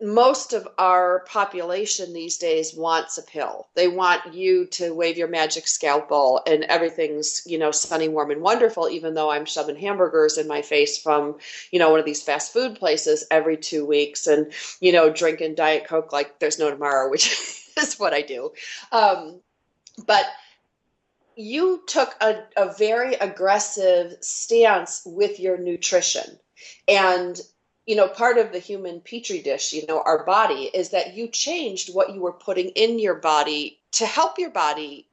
most of our population these days wants a pill. They want you to wave your magic scalpel and everything's, sunny, warm, and wonderful, even though I'm shoving hamburgers in my face from, one of these fast food places every 2 weeks and, drinking Diet Coke like there's no tomorrow, which is what I do. But you took a very aggressive stance with your nutrition. And part of the human petri dish, our body, is that you changed what you were putting in your body to help your body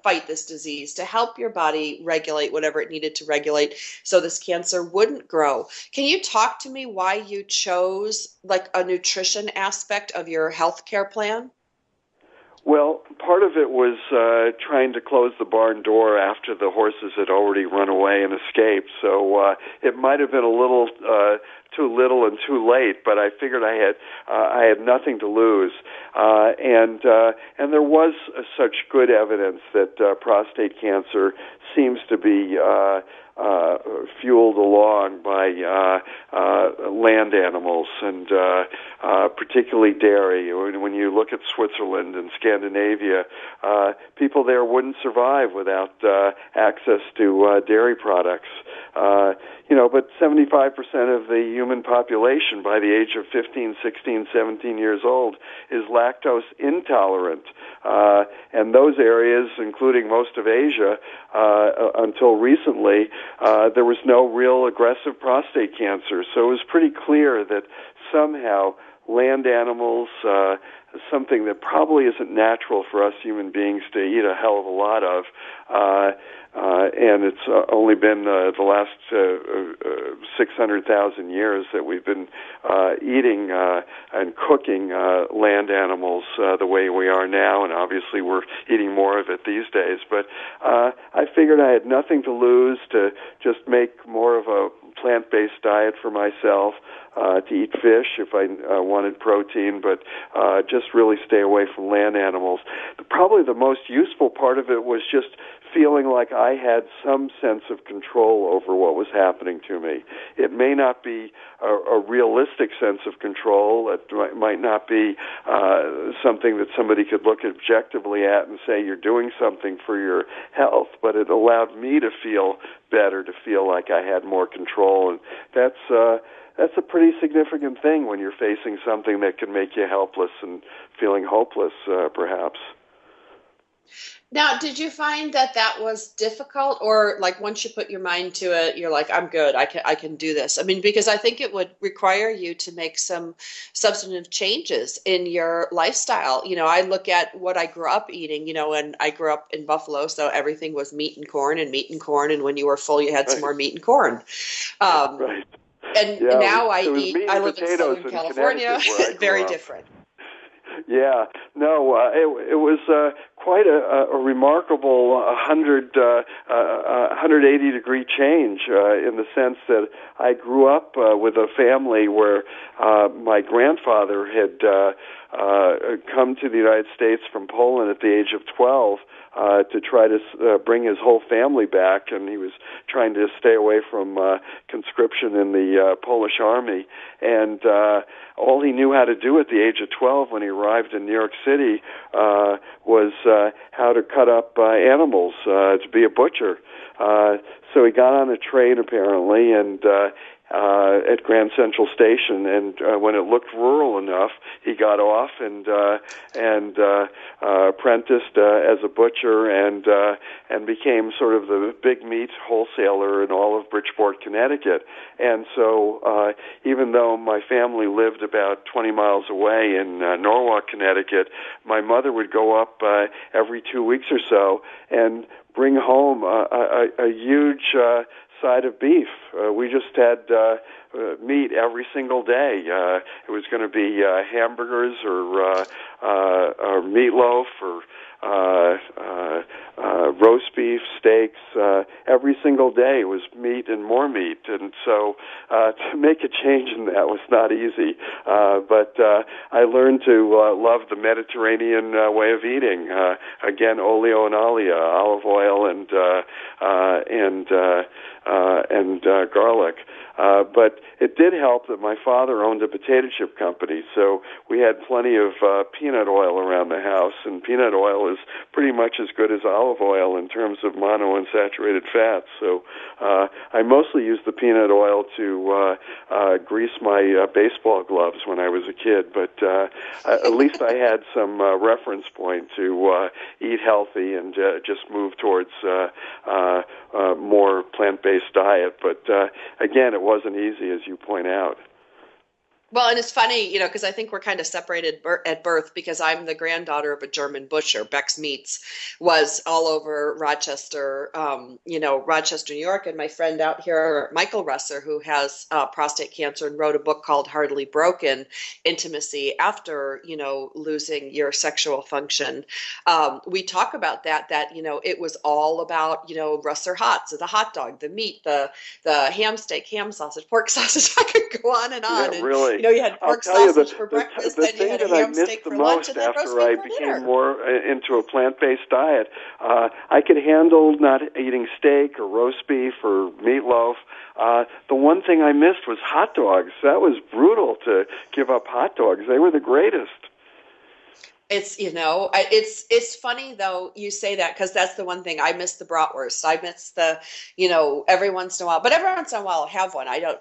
fight this disease, to help your body regulate whatever it needed to regulate so this cancer wouldn't grow. Can you talk to me why you chose like a nutrition aspect of your healthcare plan? Well, part of it was trying to close the barn door after the horses had already run away and escaped. So it might have been a little too little and too late, but I figured I had nothing to lose, and there was such good evidence that prostate cancer seems to be fueled along by land animals and particularly dairy. When you look at Switzerland and Scandinavia, people there wouldn't survive without access to dairy products. But 75% of the human population by the age of 15, 16, 17 years old is lactose intolerant. And those areas, including most of Asia, until recently, there was no real aggressive prostate cancer. So it was pretty clear that somehow land animals, something that probably isn't natural for us human beings to eat a hell of a lot of, and it's only been the last 600,000 years that we've been eating and cooking land animals the way we are now, and obviously we're eating more of it these days. But I figured I had nothing to lose to just make more of a plant-based diet for myself, to eat fish if I wanted protein, but just really stay away from land animals. Probably the most useful part of it was just feeling like I had some sense of control over what was happening to me. It may not be a realistic sense of control. It might not be something that somebody could look objectively at and say you're doing something for your health, but it allowed me to feel better, to feel like I had more control, and that's a pretty significant thing when you're facing something that can make you helpless and feeling hopeless, perhaps. Now, did you find that was difficult, or like once you put your mind to it, you're like, I'm good, I can do this? I mean, because I think it would require you to make some substantive changes in your lifestyle. I look at what I grew up eating, and I grew up in Buffalo, so everything was meat and corn, and when you were full, you had some more meat and corn. Right. And yeah, now I live in Southern California, very different. Yeah, no, it was quite a remarkable 180-degree change in the sense that I grew up with a family where my grandfather had come to the United States from Poland at the age of 12 to try to bring his whole family back, and he was trying to stay away from conscription in the Polish army. And all he knew how to do at the age of 12 when he arrived in New York City was how to cut up animals, to be a butcher. So he got on a train, apparently, and at Grand Central Station, and when it looked rural enough, he got off and apprenticed as a butcher and became sort of the big meat wholesaler in all of Bridgeport, Connecticut. And so even though my family lived about 20 miles away in Norwalk, Connecticut, my mother would go up every 2 weeks or so and bring home a huge side of beef. We just had meat every single day. It was going to be hamburgers or meatloaf or roast beef, steaks. Every single day was meat and more meat. And so to make a change in that was not easy. But I learned to love the Mediterranean way of eating. Again, oleo and alia, olive oil and garlic. But it did help that my father owned a potato chip company, so we had plenty of peanut oil around the house, and peanut oil is pretty much as good as olive oil in terms of monounsaturated fats. So I mostly used the peanut oil to grease my baseball gloves when I was a kid, but at least I had some reference point to eat healthy and just move towards more plant-based diet. But again, it wasn't easy, as you point out. Well, and it's funny, because I think we're kind of separated at birth because I'm the granddaughter of a German butcher. Beck's Meats was all over Rochester, Rochester, New York. And my friend out here, Michael Russer, who has prostate cancer and wrote a book called Hardly Broken, Intimacy After, losing your sexual function. We talk about that, it was all about, Russer hot. So the hot dog, the meat, the ham steak, ham sausage, pork sausage. I could go on and on. Yeah, really. You had pork sausage for breakfast, then you had a ham steak for lunch, and then roast beef for dinner. The thing that I missed the most after I became more into a plant-based diet, I could handle not eating steak or roast beef or meatloaf. The one thing I missed was hot dogs. That was brutal to give up hot dogs. They were the greatest. It's, it's funny though you say that, because that's the one thing I miss, the bratwurst. I miss the, every once in a while, but every once in a while I'll have one. I don't,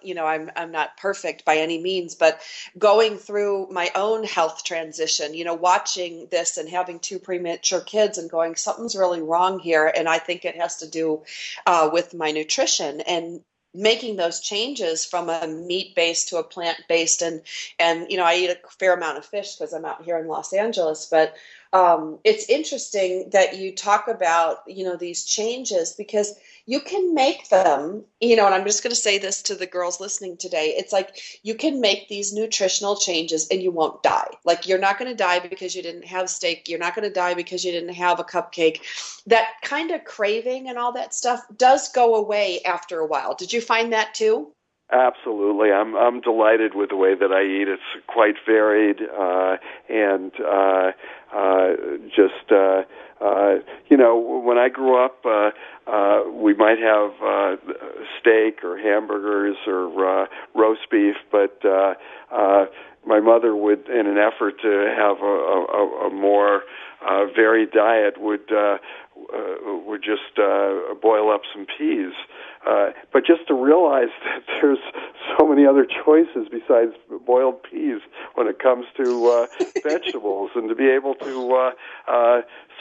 I'm not perfect by any means, but going through my own health transition, watching this and having 2 premature kids and going, something's really wrong here. And I think it has to do with my nutrition and making those changes from a meat-based to a plant-based. And I eat a fair amount of fish because I'm out here in Los Angeles, but it's interesting that you talk about, these changes, because you can make them, and I'm just going to say this to the girls listening today. It's like you can make these nutritional changes and you won't die. Like, you're not going to die because you didn't have steak. You're not going to die because you didn't have a cupcake. That kind of craving and all that stuff does go away after a while. Did you find that too? Absolutely. I'm delighted with the way that I eat. It's quite varied, and when I grew up, we might have steak or hamburgers or roast beef, but my mother would, in an effort to have a more varied diet, would just boil up some peas. But just to realize that there's so many other choices besides boiled peas when it comes to vegetables, and to be able to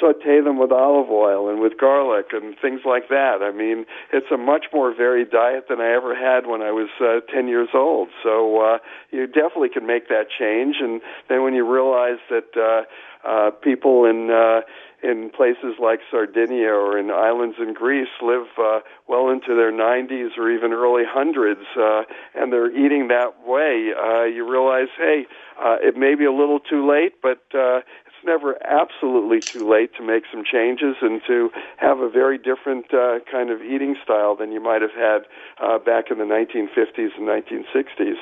saute them with olive oil and with garlic and things like that. I mean, it's a much more varied diet than I ever had when I was 10 years old. So you definitely can make that change. And then when you realize that people in places like Sardinia or in islands in Greece live well into their 90s or even early hundreds, and they're eating that way, you realize, hey, it may be a little too late, but it's never absolutely too late to make some changes and to have a very different kind of eating style than you might have had back in the 1950s and 1960s.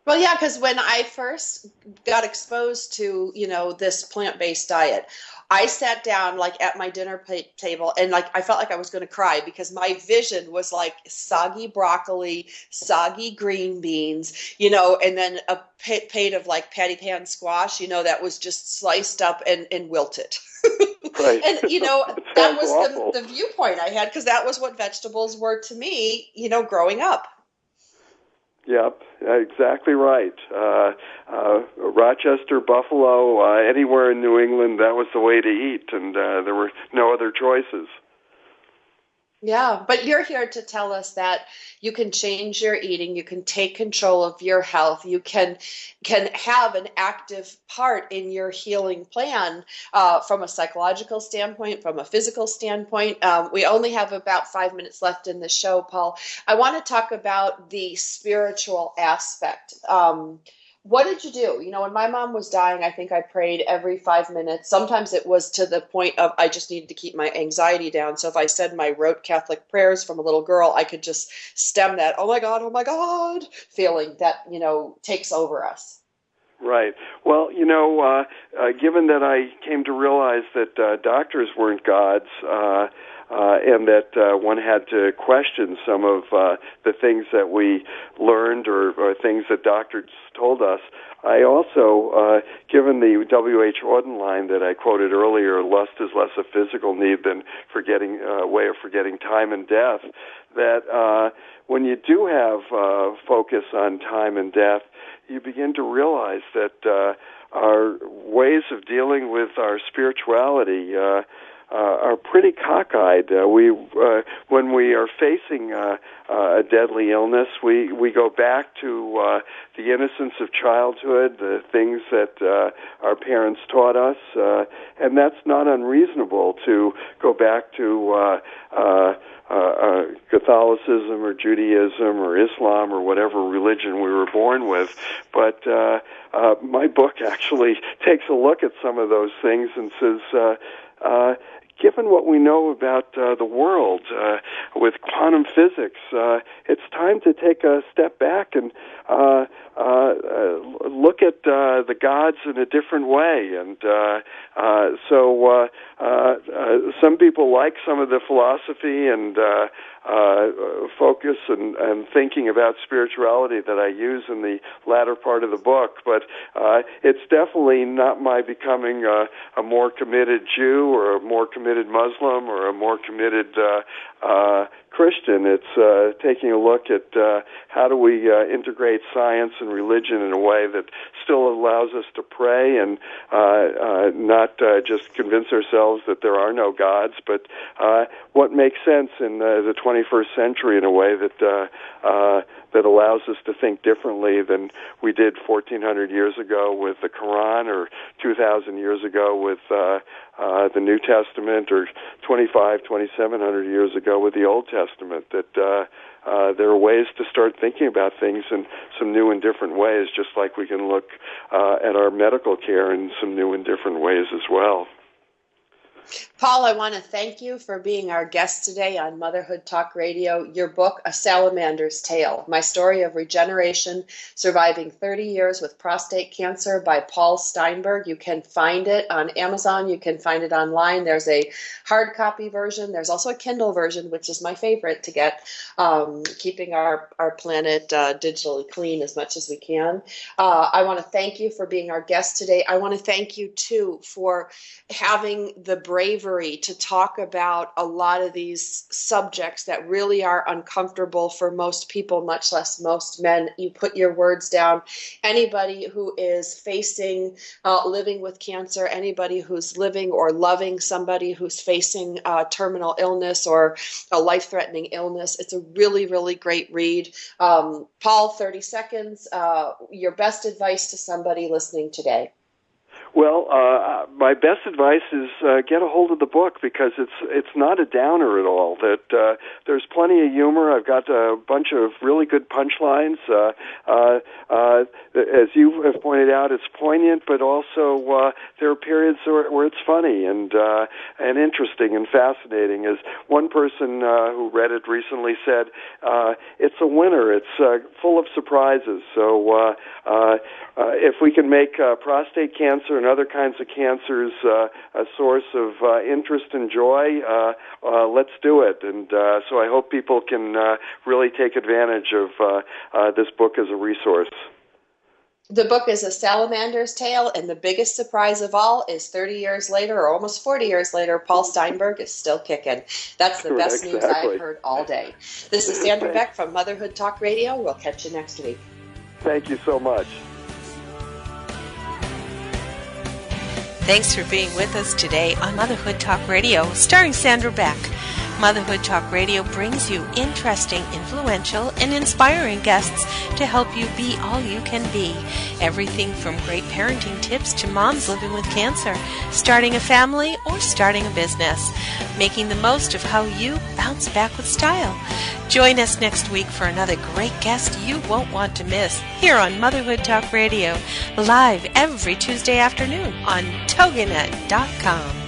Well, yeah, because when I first got exposed to, this plant-based diet, I sat down at my dinner table and I felt like I was going to cry, because my vision was like soggy broccoli, soggy green beans, and then a plate of patty pan squash, that was just sliced up and wilted. Right. And, that was the viewpoint I had, because that was what vegetables were to me, growing up. Yep, exactly right. Rochester, Buffalo, anywhere in New England, that was the way to eat, and there were no other choices. Yeah, but you're here to tell us that you can change your eating, you can take control of your health, you can have an active part in your healing plan from a psychological standpoint, from a physical standpoint. We only have about 5 minutes left in the show, Paul. I want to talk about the spiritual aspect. What did you do? You know, when my mom was dying, I think I prayed every 5 minutes. Sometimes it was to the point of I just needed to keep my anxiety down. So if I said my rote Catholic prayers from a little girl, I could just stem that, oh my God, feeling that, takes over us. Right. Well, given that I came to realize that doctors weren't gods, and that one had to question some of the things that we learned or things that doctors told us, I also, given the W.H. Auden line that I quoted earlier, lust is less a physical need than way of forgetting time and death, that when you do have focus on time and death, you begin to realize that our ways of dealing with our spirituality are pretty cockeyed. When we are facing a deadly illness, we go back to the innocence of childhood, the things that our parents taught us, and that's not unreasonable to go back to Catholicism or Judaism or Islam or whatever religion we were born with. But my book actually takes a look at some of those things and says, given what we know about the world with quantum physics, it's time to take a step back and look at the gods in a different way. And so some people like some of the philosophy and focus and thinking about spirituality that I use in the latter part of the book, but it's definitely not my becoming a more committed Jew or a more committed Muslim or a more committed Christian. It's taking a look at how do we integrate science and religion in a way that still allows us to pray and not just convince ourselves that there are no gods, but what makes sense in the 21st century in a way that that allows us to think differently than we did 1,400 years ago with the Quran or 2,000 years ago with the New Testament or 2,700 years ago with the Old Testament, that there are ways to start thinking about things in some new and different ways, just like we can look at our medical care in some new and different ways as well. Paul, I want to thank you for being our guest today on Motherhood Talk Radio. Your book, A Salamander's Tale, My Story of Regeneration, Surviving 30 Years with Prostate Cancer by Paul Steinberg. You can find it on Amazon. You can find it online. There's a hard copy version. There's also a Kindle version, which is my favorite to get, keeping our planet digitally clean as much as we can. I want to thank you for being our guest today. I want to thank you, too, for having the bravery to talk about a lot of these subjects that really are uncomfortable for most people, much less most men. You put your words down. Anybody who is facing living with cancer, anybody who's living or loving somebody who's facing terminal illness or a life-threatening illness, it's a really, really great read. Paul, 30 seconds, your best advice to somebody listening today. Well, my best advice is get a hold of the book because it's not a downer at all. That there's plenty of humor. I've got a bunch of really good punchlines. As you have pointed out, it's poignant, but also there are periods where it's funny and interesting and fascinating. As one person who read it recently said, it's a winner. It's full of surprises. So if we can make prostate cancer and other kinds of cancers a source of interest and joy, let's do it. And so I hope people can really take advantage of this book as a resource. The book is A Salamander's Tale, and the biggest surprise of all is 30 years later, or almost 40 years later, Paul Steinberg is still kicking. That's the best news I've heard all day. This is Sandra Beck from Motherhood Talk Radio. We'll catch you next week. Thank you so much. Thanks for being with us today on Motherhood Talk Radio, starring Sandra Beck. Motherhood Talk Radio brings you interesting, influential, and inspiring guests to help you be all you can be. Everything from great parenting tips to moms living with cancer, starting a family, or starting a business. Making the most of how you bounce back with style. Join us next week for another great guest you won't want to miss here on Motherhood Talk Radio, live every Tuesday afternoon on Toginet.com.